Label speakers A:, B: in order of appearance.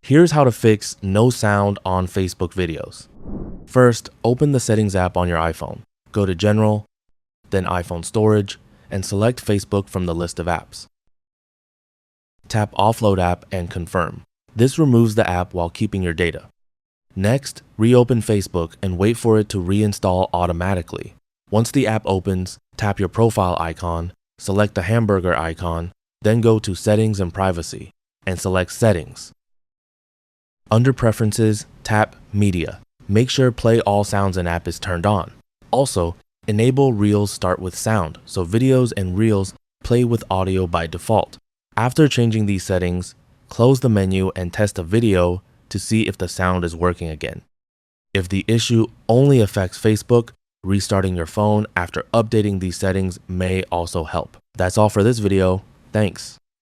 A: Here's how to fix no sound on Facebook videos. First, open the Settings app on your iPhone. Go to General, then iPhone Storage, and select Facebook from the list of apps. Tap Offload App and confirm. This removes the app while keeping your data. Next, reopen Facebook and wait for it to reinstall automatically. Once the app opens, tap your profile icon, select the hamburger icon, then go to Settings and Privacy, and select Settings. Under Preferences, tap Media. Make sure Play All Sounds in App is turned on. Also, enable Reels Start with Sound, so videos and Reels play with audio by default. After changing these settings, close the menu and test a video to see if the sound is working again. If the issue only affects Facebook, restarting your phone after updating these settings may also help. That's all for this video. Thanks.